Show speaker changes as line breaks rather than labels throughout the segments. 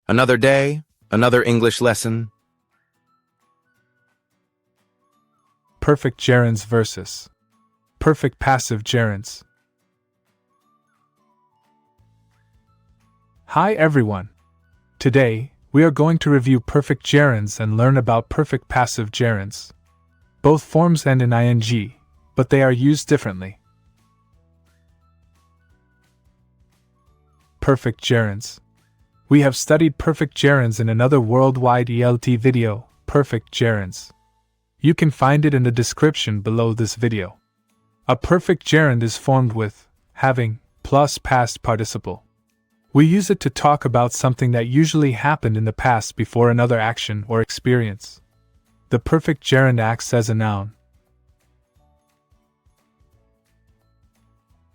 Another day, another English lesson.
Perfect Gerunds versus Perfect Passive Gerunds. Hi everyone! Today, we are going to review Perfect Gerunds and learn about Perfect Passive Gerunds. Both forms end in ing, but they are used differently. Perfect Gerunds. We have studied Perfect Gerunds in another worldwide IELTS video, Perfect Gerunds. You can find it in the description below this video. A perfect gerund is formed with having plus past participle. We use it to talk about something that usually happened in the past before another action or experience. The perfect gerund acts as a noun.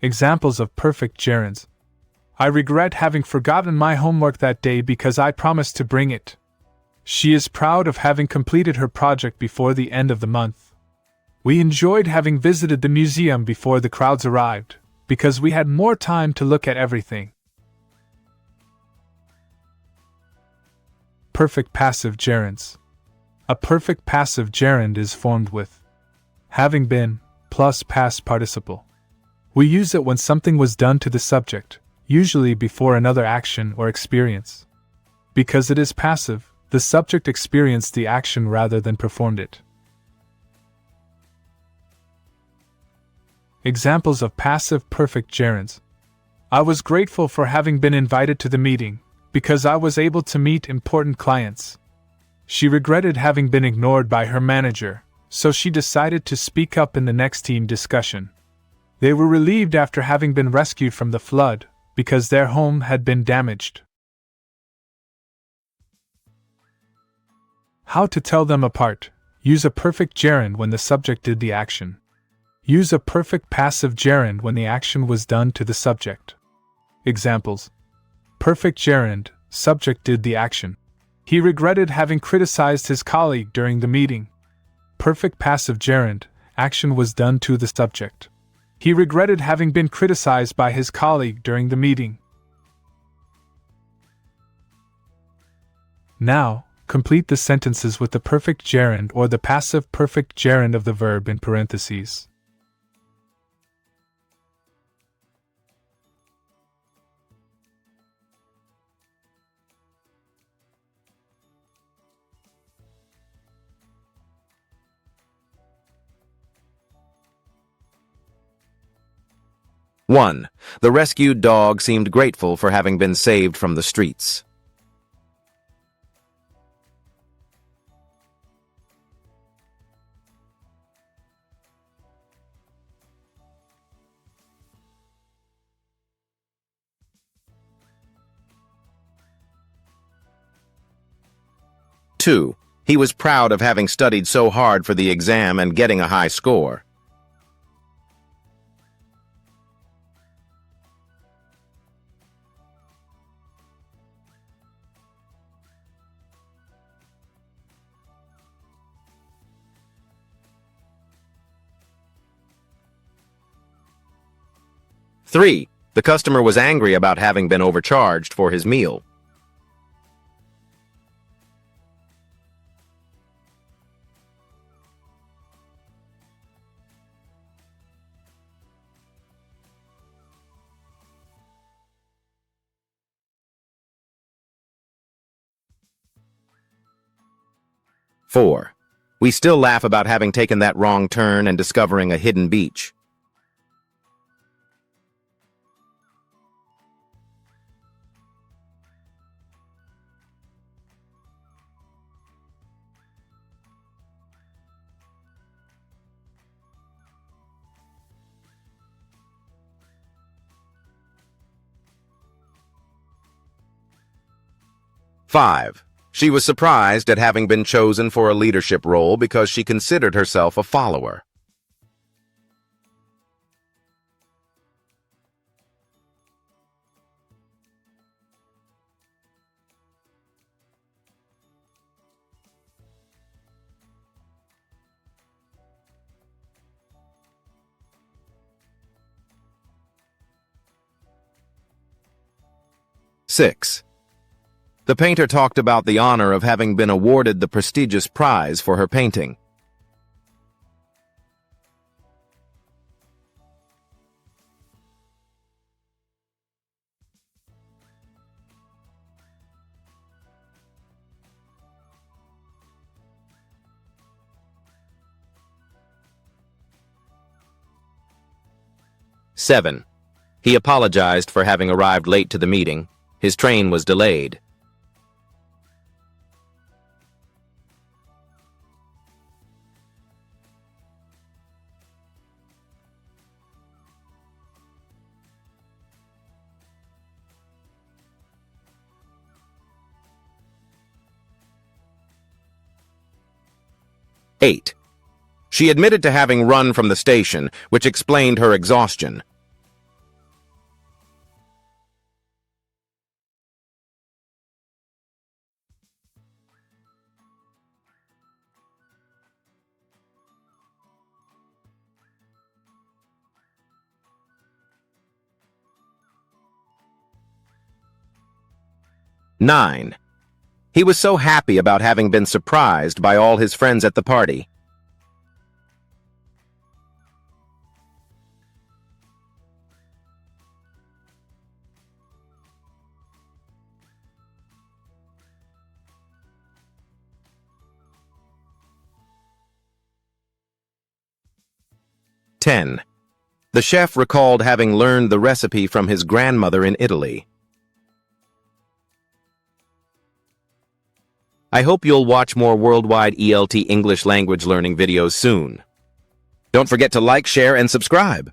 Examples of perfect gerunds. I regret having forgotten my homework that day because I promised to bring it. She is proud of having completed her project before the end of the month. We enjoyed having visited the museum before the crowds arrived, because we had more time to look at everything. Perfect passive gerunds. A perfect passive gerund is formed with having been plus past participle. We use it when something was done to the subject, usually before another action or experience. Because it is passive, the subject experienced the action rather than performed it. Examples of passive perfect gerunds. I was grateful for having been invited to the meeting, because I was able to meet important clients. She regretted having been ignored by her manager, so she decided to speak up in the next team discussion. They were relieved after having been rescued from the flood, because their home had been damaged. How to tell them apart. Use a perfect gerund when the subject did the action. Use a perfect passive gerund when the action was done to the subject. Examples. Perfect gerund, subject did the action. He regretted having criticized his colleague during the meeting. Perfect passive gerund, action was done to the subject. He regretted having been criticized by his colleague during the meeting. Now, complete the sentences with the perfect gerund or the passive perfect gerund of the verb in parentheses.
One, the rescued dog seemed grateful for having been saved from the streets. 2. He was proud of having studied so hard for the exam and getting a high score. 3. The customer was angry about having been overcharged for his meal. 4. We still laugh about having taken that wrong turn and discovering a hidden beach. 5. She was surprised at having been chosen for a leadership role because she considered herself a follower. 6. The painter talked about the honor of having been awarded the prestigious prize for her painting. Seven. He apologized for having arrived late to the meeting. His train was delayed. Eight. She admitted to having run from the station, which explained her exhaustion. Nine. He was so happy about having been surprised by all his friends at the party. Ten. The chef recalled having learned the recipe from his grandmother in Italy. I hope you'll watch more worldwide ELT English language learning videos soon. Don't forget to like, share, and subscribe.